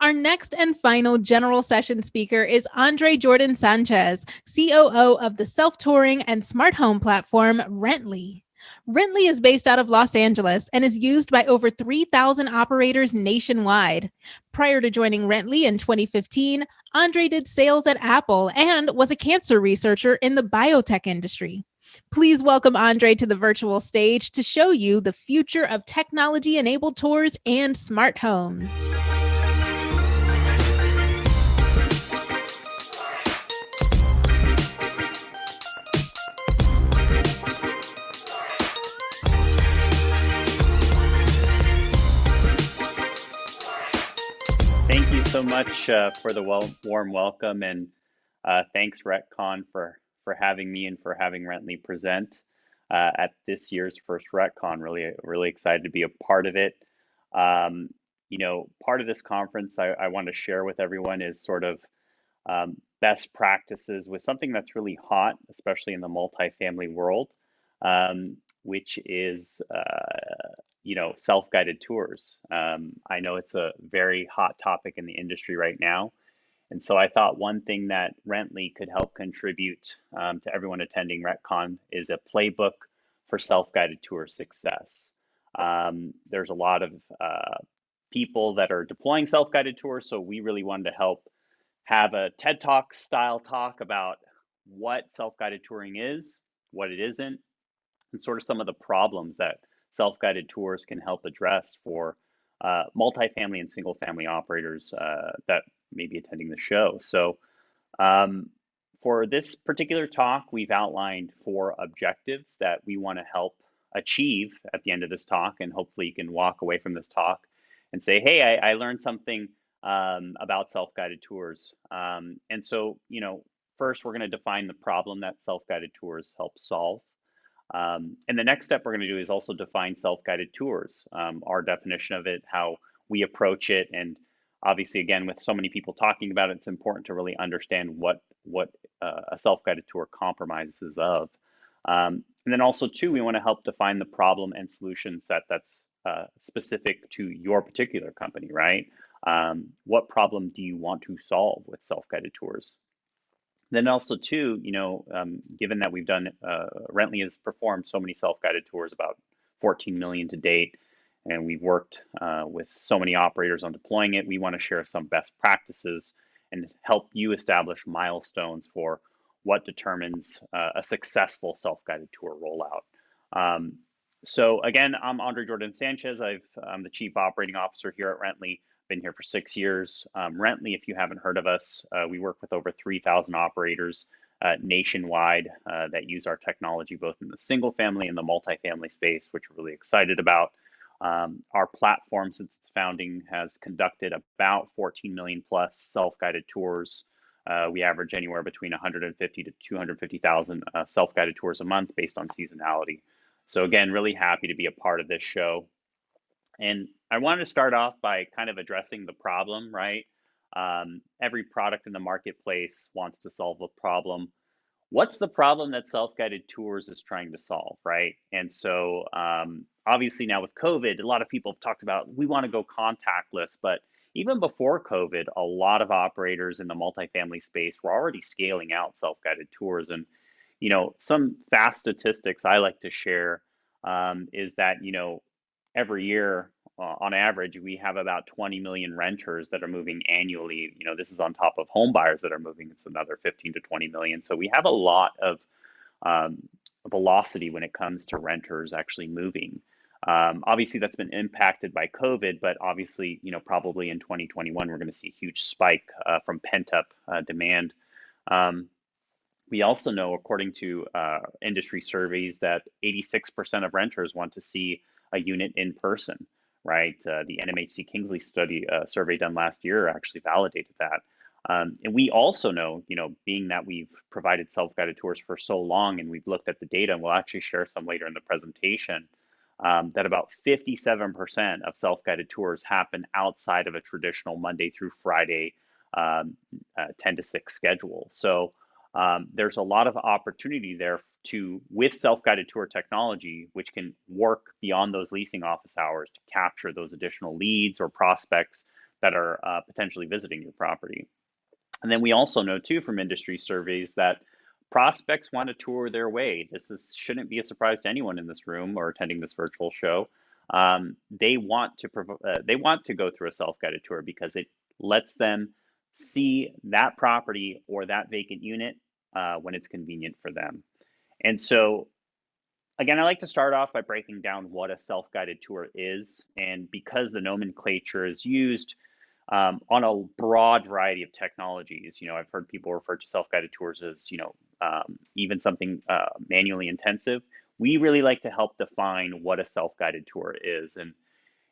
Our next and final general session speaker is Andre Jordan Sanchez, COO of the self-touring and smart home platform Rently. Rently is based out of Los Angeles and is used by over 3,000 operators nationwide. Prior to joining Rently in 2015, Andre did sales at Apple and was a cancer researcher in the biotech industry. Please welcome Andre to the virtual stage to show you the future of technology-enabled tours and smart homes. Thank you so much for the warm welcome, and thanks RETCON for having me and for having Rently present at this year's first RETCON. Really excited to be a part of it. Part of this conference I want to share with everyone is sort of best practices with something that's really hot, especially in the multifamily world, which is self-guided tours. I know it's a very hot topic in the industry right now. And so I thought one thing that Rently could help contribute to everyone attending RETCON is a playbook for self-guided tour success. There's a lot of people that are deploying self-guided tours, so we really wanted to help have a TED Talk style talk about what self-guided touring is, what it isn't, and sort of some of the problems that self-guided tours can help address for multifamily and single-family operators that may be attending the show. So for this particular talk, we've outlined 4 objectives that we want to help achieve at the end of this talk, and hopefully you can walk away from this talk and say, hey, I learned something about self-guided tours. And so, first we're going to define the problem that self-guided tours help solve. And the next step we're going to do is also define self-guided tours, our definition of it, how we approach it, and obviously, again, with so many people talking about it, it's important to really understand what a self-guided tour compromises of. And then also, too, we want to help define the problem and solution set that's specific to your particular company, right? What problem do you want to solve with self-guided tours? Then also, too, given that we've done, Rently has performed so many self-guided tours, about 14 million to date, and we've worked with so many operators on deploying it, we want to share some best practices and help you establish milestones for what determines a successful self-guided tour rollout. So again, I'm Andre Jordan Sanchez. I'm the Chief Operating Officer here at Rently. Been here for 6 years. Rently, if you haven't heard of us, we work with over 3,000 operators nationwide that use our technology both in the single family and the multifamily space, which we're really excited about. Our platform, since its founding, has conducted about 14 million plus self-guided tours. We average anywhere between 150 to 250,000 self-guided tours a month based on seasonality. So again, really happy to be a part of this show. And I wanted to start off by kind of addressing the problem, right? Every product in the marketplace wants to solve a problem. What's the problem that self-guided tours is trying to solve, right? And so obviously now with COVID, a lot of people have talked about, we want to go contactless, but even before COVID, a lot of operators in the multifamily space were already scaling out self-guided tours. And, some fast statistics I like to share is that, every year, on average, we have about 20 million renters that are moving annually. This is on top of home buyers that are moving. It's another 15 to 20 million. So we have a lot of velocity when it comes to renters actually moving. Obviously, that's been impacted by COVID, but obviously, probably in 2021, we're going to see a huge spike from pent-up demand. We also know, according to industry surveys, that 86% of renters want to see a unit in person, right? The NMHC Kingsley study survey done last year actually validated that. And we also know, being that we've provided self-guided tours for so long and we've looked at the data, and we'll actually share some later in the presentation, that about 57% of self-guided tours happen outside of a traditional Monday through Friday 10 to 6 schedule. So there's a lot of opportunity there with self-guided tour technology, which can work beyond those leasing office hours to capture those additional leads or prospects that are potentially visiting your property. And then we also know too from industry surveys that prospects want to tour their way. Shouldn't be a surprise to anyone in this room or attending this virtual show. They want to go through a self-guided tour because it lets them see that property or that vacant unit when it's convenient for them. And so, again, I like to start off by breaking down what a self-guided tour is, and because the nomenclature is used on a broad variety of technologies. I've heard people refer to self-guided tours as, even something manually intensive. We really like to help define what a self-guided tour is.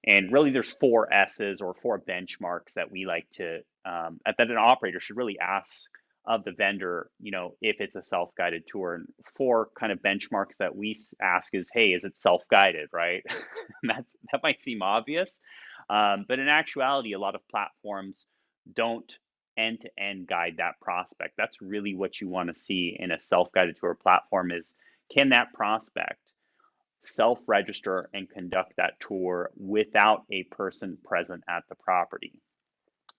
And really there's 4 S's or 4 benchmarks that we like to, that an operator should really ask of the vendor, if it's a self-guided tour. And 4 kind of benchmarks that we ask is, hey, is it self-guided, right? That might seem obvious, but in actuality, a lot of platforms don't end-to-end guide that prospect. That's really what you want to see in a self-guided tour platform is, can that prospect self-register and conduct that tour without a person present at the property?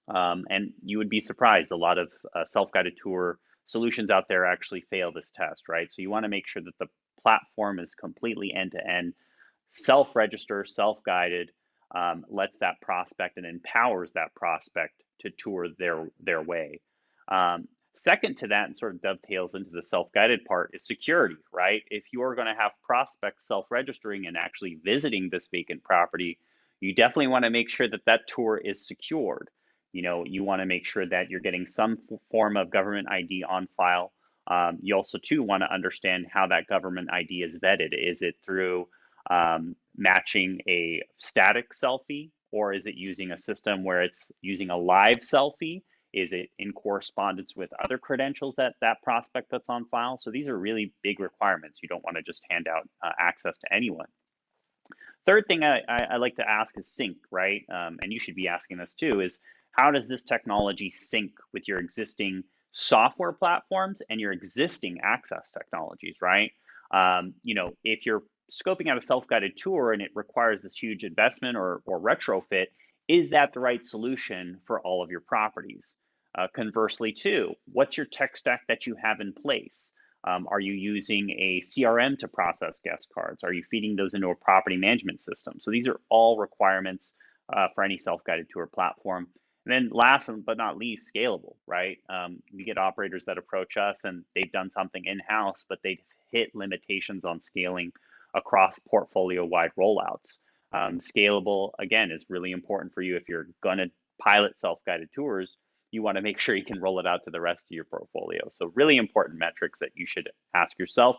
And you would be surprised, a lot of self-guided tour solutions out there actually fail this test, right? So you want to make sure that the platform is completely end-to-end, self-register, self-guided, lets that prospect and empowers that prospect to tour their way. Second to that, and sort of dovetails into the self-guided part, is security, right? If you are going to have prospects self-registering and actually visiting this vacant property, you definitely want to make sure that that tour is secured. You want to make sure that you're getting some form of government ID on file. You also too want to understand how that government ID is vetted. Is it through matching a static selfie, or is it using a system where it's using a live selfie? Is it in correspondence with other credentials that prospect puts on file? So these are really big requirements. You don't want to just hand out access to anyone. Third thing I like to ask is sync, right? And you should be asking this too, is how does this technology sync with your existing software platforms and your existing access technologies, right? If you're scoping out a self-guided tour and it requires this huge investment or retrofit, is that the right solution for all of your properties? Conversely too, what's your tech stack that you have in place? Are you using a CRM to process guest cards? Are you feeding those into a property management system? So these are all requirements for any self-guided tour platform. And then last but not least, scalable, right? We get operators that approach us and they've done something in-house, but they've hit limitations on scaling across portfolio-wide rollouts. Scalable, again, is really important for you. If you're going to pilot self-guided tours, you want to make sure you can roll it out to the rest of your portfolio. So really important metrics that you should ask yourself.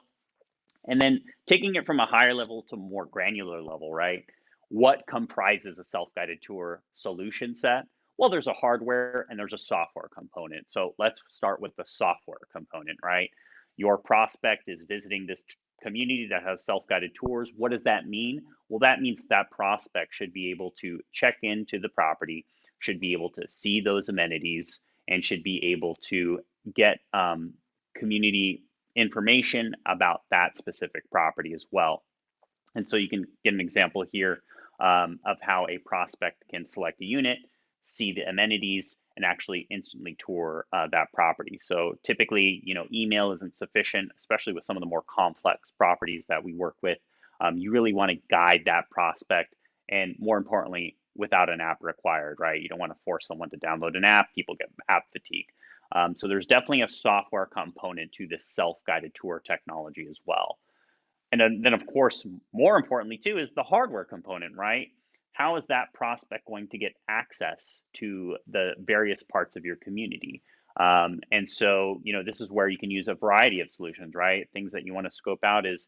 And then taking it from a higher level to more granular level, right? What comprises a self-guided tour solution set? Well, there's a hardware and there's a software component. So let's start with the software component, right? Your prospect is visiting this community that has self-guided tours. What does that mean? Well, that means that prospect should be able to check into the property, should be able to see those amenities, and should be able to get community information about that specific property as well. And so you can get an example here of how a prospect can select a unit, see the amenities, and actually instantly tour that property. So typically, email isn't sufficient, especially with some of the more complex properties that we work with. You really want to guide that prospect, and more importantly, without an app required, right? You don't want to force someone to download an app. People get app fatigue. So there's definitely a software component to this self-guided tour technology as well. And then, of course, more importantly, too, is the hardware component, right? How is that prospect going to get access to the various parts of your community? And so, this is where you can use a variety of solutions, right? Things that you want to scope out is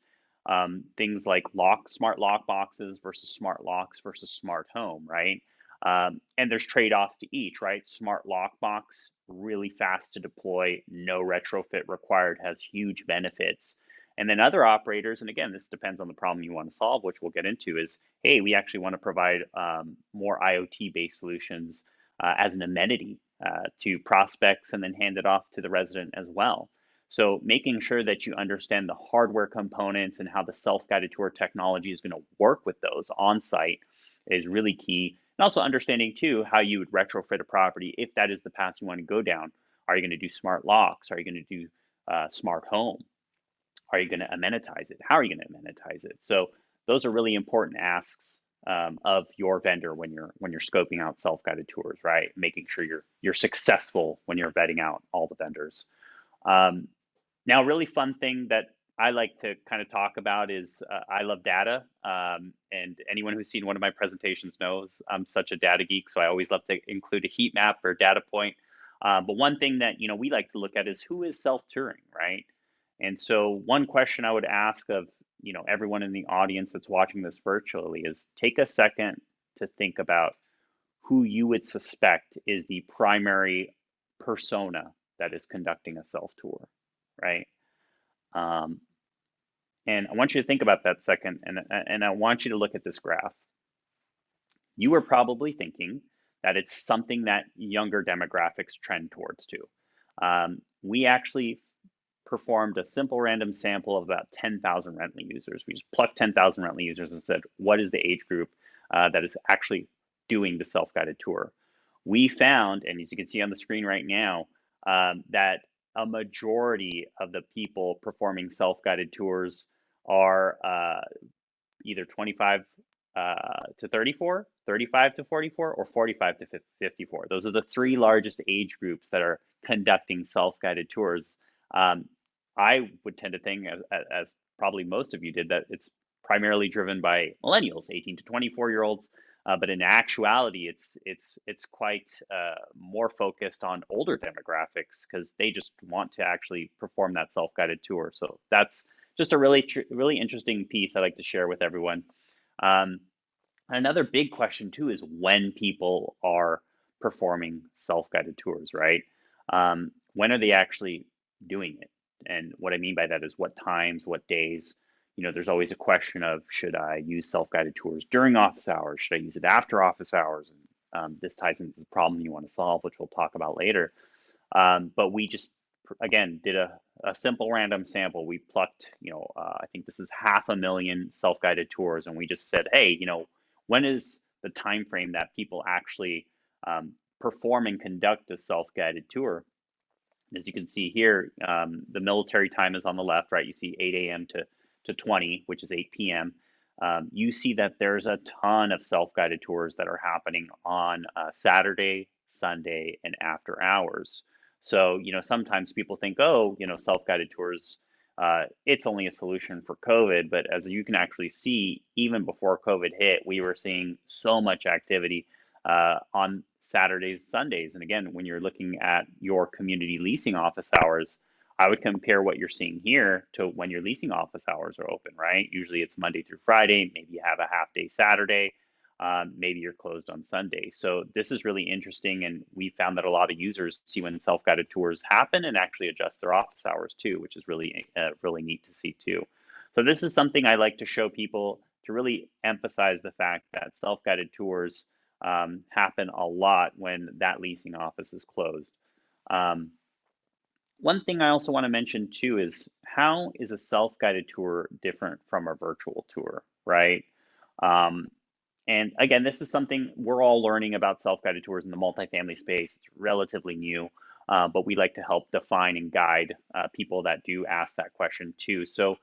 things like smart lock boxes versus smart locks versus smart home, right? And there's trade-offs to each, right? Smart lock box, really fast to deploy, no retrofit required, has huge benefits. And then other operators, and again, this depends on the problem you want to solve, which we'll get into, is, hey, we actually want to provide more IoT-based solutions as an amenity to prospects and then hand it off to the resident as well. So making sure that you understand the hardware components and how the self-guided tour technology is going to work with those on site is really key. And also understanding too how you would retrofit a property if that is the path you want to go down. Are you going to do smart locks? Are you going to do smart home? Are you going to amenitize it? How are you going to amenitize it? So those are really important asks of your vendor when you're scoping out self-guided tours, right? Making sure you're successful when you're vetting out all the vendors. Um, Now, a really fun thing that I like to kind of talk about is I love data. And anyone who's seen one of my presentations knows I'm such a data geek, so I always love to include a heat map or data point. But one thing that we like to look at is who is self-touring, right? And so one question I would ask of everyone in the audience that's watching this virtually is take a second to think about who you would suspect is the primary persona that is conducting a self-tour, right? Um, and I want you to think about that second, and I want you to look at this graph. You are probably thinking that it's something that younger demographics trend towards too. We actually performed a simple random sample of about 10,000 Rently users. We just plucked 10,000 Rently users and said, what is the age group that is actually doing the self-guided tour? We found, and as you can see on the screen right now, that a majority of the people performing self-guided tours are either 25 to 34, 35 to 44, or 45 to 54. Those are the three largest age groups that are conducting self-guided tours. I would tend to think, as probably most of you did, that it's primarily driven by millennials, 18 to 24-year-olds. But in actuality, it's quite more focused on older demographics because they just want to actually perform that self-guided tour. So that's just a really interesting piece I like to share with everyone. Um, Another big question too is when people are performing self-guided tours, right? When are they actually doing it? And what I mean by that is what times, what days. There's always a question of should I use self-guided tours during office hours? Should I use it after office hours? And this ties into the problem you want to solve, which we'll talk about later. But we just, again, did a simple random sample. We plucked, I think this is 500,000 self-guided tours, and we just said, hey, when is the time frame that people actually perform and conduct a self-guided tour? As you can see here, the military time is on the left, right? You see 8 a.m. to 20, which is 8 p.m. You see that there's a ton of self-guided tours that are happening on Saturday, Sunday, and after hours. So, sometimes people think, oh, self-guided tours, it's only a solution for COVID. But as you can actually see, even before COVID hit, we were seeing so much activity on Saturdays, Sundays. And again, when you're looking at your community leasing office hours, I would compare what you're seeing here to when your leasing office hours are open, right? Usually it's Monday through Friday. Maybe you have a half day Saturday. Maybe you're closed on Sunday. So this is really interesting. And we found that a lot of users see when self-guided tours happen and actually adjust their office hours too, which is really neat to see too. So this is something I like to show people to really emphasize the fact that self-guided tours happen a lot when that leasing office is closed. One thing I also want to mention too is how is a self-guided tour different from a virtual tour, right? And again, this is something we're all learning about self-guided tours in the multifamily space. It's relatively new, but we like to help define and guide people that do ask that question too. So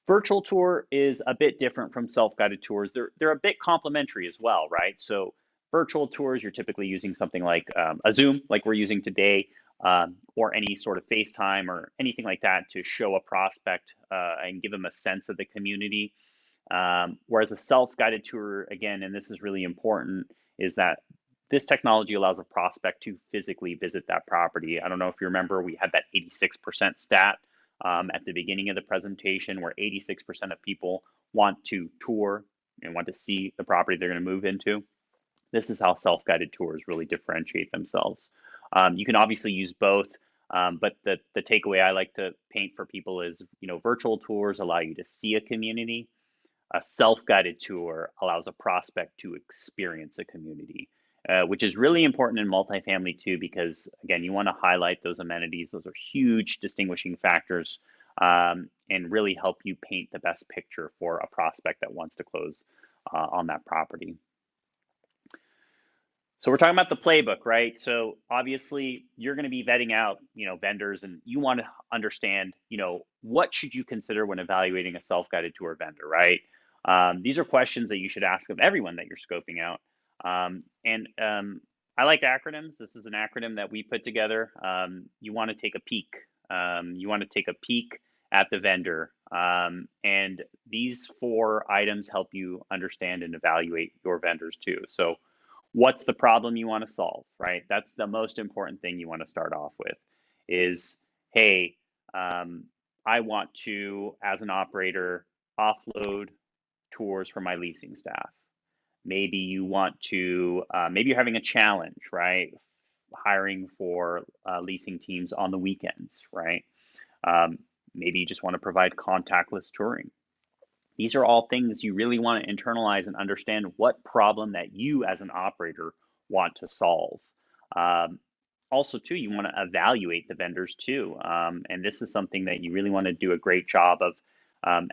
virtual tour is a bit different from self-guided tours. They're a bit complementary as well, right? So virtual tours, you're typically using something like a Zoom, like we're using today, or any sort of FaceTime or anything like that to show a prospect and give them a sense of the community. Whereas a self-guided tour, again, and this is really important, is that this technology allows a prospect to physically visit that property. I don't know if you remember, we had that 86% stat at the beginning of the presentation where 86% of people want to tour and want to see the property they're going to move into. This is how self-guided tours really differentiate themselves. You can obviously use both, but the takeaway I like to paint for people is, virtual tours allow you to see a community. A self-guided tour allows a prospect to experience a community, which is really important in multifamily too, because again, you want to highlight those amenities. Those are huge distinguishing factors and really help you paint the best picture for a prospect that wants to close on that property. So we're talking about the playbook, right? So obviously you're going to be vetting out, vendors, and you want to understand, what should you consider when evaluating a self-guided tour vendor, right? These are questions that you should ask of everyone that you're scoping out. And I like acronyms. This is an acronym that we put together. You want to take a peek. You want to take a peek at the vendor. And these 4 items help you understand and evaluate your vendors too. So what's the problem you want to solve, right? That's the most important thing you want to start off with is, hey, I want to, as an operator, offload tours for my leasing staff. Maybe you want to, maybe you're having a challenge, right? Hiring for leasing teams on the weekends, right? Um, Maybe you just want to provide contactless touring. These are all things you really want to internalize and understand what problem that you as an operator want to solve. Um, Also, too, you want to evaluate the vendors too. And this is something that you really want to do a great job of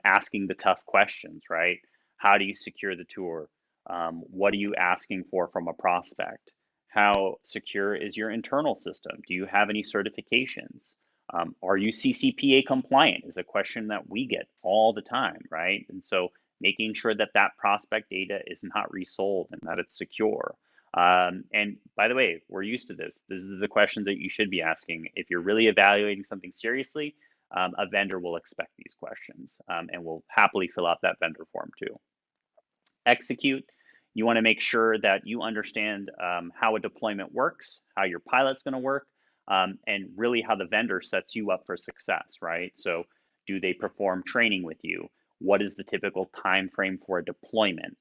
asking the tough questions, right? How do you secure the tour? What are you asking for from a prospect? How secure is your internal system? Do you have any certifications? Are you CCPA compliant is a question that we get all the time, right? And so making sure that that prospect data is not resold and that it's secure. And by the way, we're used to this. This is the questions that you should be asking. If you're really evaluating something seriously, a vendor will expect these questions and will happily fill out that vendor form too. Execute. You want to make sure that you understand how a deployment works, how your pilot's going to work, and really how the vendor sets you up for success, right? So do they perform training with you? What is the typical time frame for a deployment?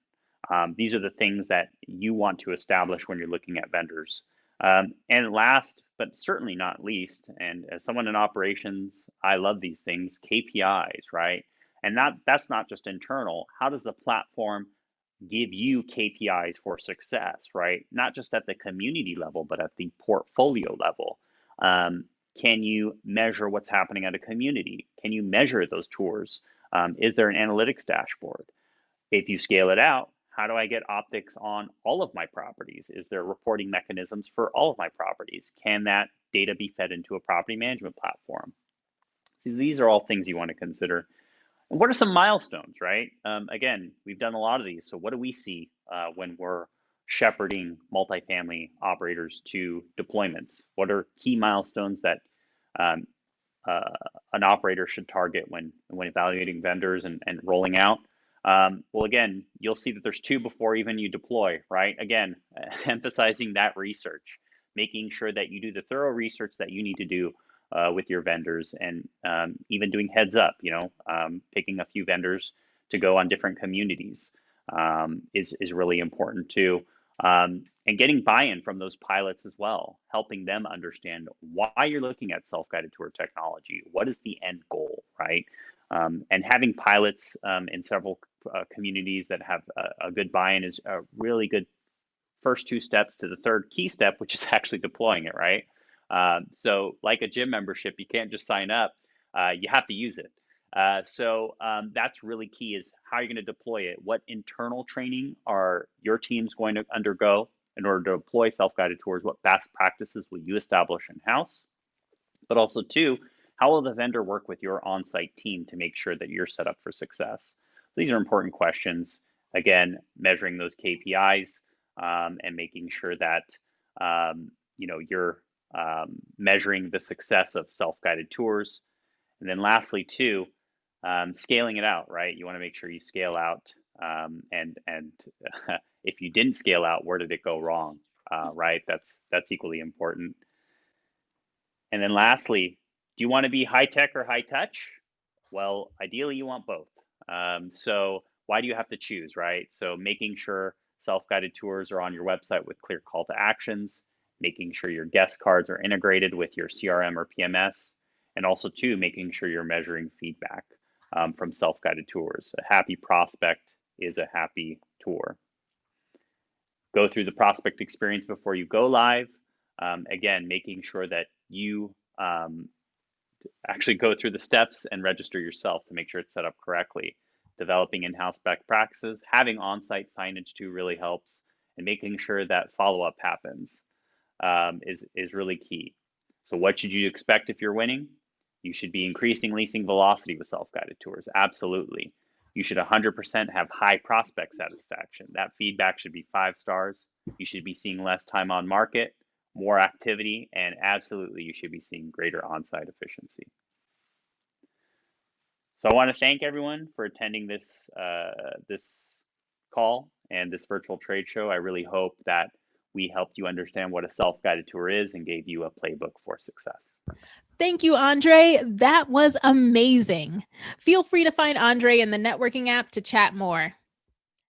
These are the things that you want to establish when you're looking at vendors. And last, but certainly not least, and as someone in operations, I love these things, KPIs, right? And that's not just internal. How does the platform give you KPIs for success, right? Not just at the community level, but at the portfolio level. Can you measure what's happening at a community? Can you measure those tours? Is there an analytics dashboard? If you scale it out, how do I get optics on all of my properties? Is there reporting mechanisms for all of my properties? Can that data be fed into a property management platform? So these are all things you want to consider. And what are some milestones, right? Again, we've done a lot of these. So what do we see when we're shepherding multifamily operators to deployments? What are key milestones that um, uh, an operator should target when evaluating vendors and rolling out? Well, again, you'll see that there's 2 before even you deploy, right? Again, emphasizing that research, making sure that you do the thorough research that you need to do with your vendors, and even doing heads up, picking a few vendors to go on different communities is really important too. And getting buy-in from those pilots as well, helping them understand why you're looking at self-guided tour technology. What is the end goal, right? And having pilots in several communities that have a good buy-in is a really good first 2 steps to the third key step, which is actually deploying it, right? So like a gym membership, you can't just sign up, you have to use it. So that's really key, is how you're going to deploy it. What internal training are your teams going to undergo in order to deploy self-guided tours? What best practices will you establish in-house? But also, 2, how will the vendor work with your on-site team to make sure that you're set up for success? So these are important questions. Again, measuring those KPIs and making sure that you're measuring the success of self-guided tours. And then lastly, too, scaling it out, right? You want to make sure you scale out, and if you didn't scale out, where did it go wrong, right? That's equally important. And then lastly, do you want to be high tech or high touch? Well, ideally you want both. So why do you have to choose, right? So making sure self-guided tours are on your website with clear call to actions, making sure your guest cards are integrated with your CRM or PMS, and also too, making sure you're measuring feedback from self-guided tours. A happy prospect is a happy tour. Go through the prospect experience before you go live. Again, making sure that you actually go through the steps and register yourself to make sure it's set up correctly. Developing in-house best practices, having on-site signage too really helps, and making sure that follow-up happens is really key. So what should you expect if you're winning? You should be increasing leasing velocity with self-guided tours. Absolutely. You should 100% have high prospect satisfaction. That feedback should be 5 stars. You should be seeing less time on market, more activity, and absolutely you should be seeing greater on-site efficiency. So I want to thank everyone for attending this call and this virtual trade show. I really hope that we helped you understand what a self-guided tour is and gave you a playbook for success. Thank you, Andre. That was amazing. Feel free to find Andre in the networking app to chat more.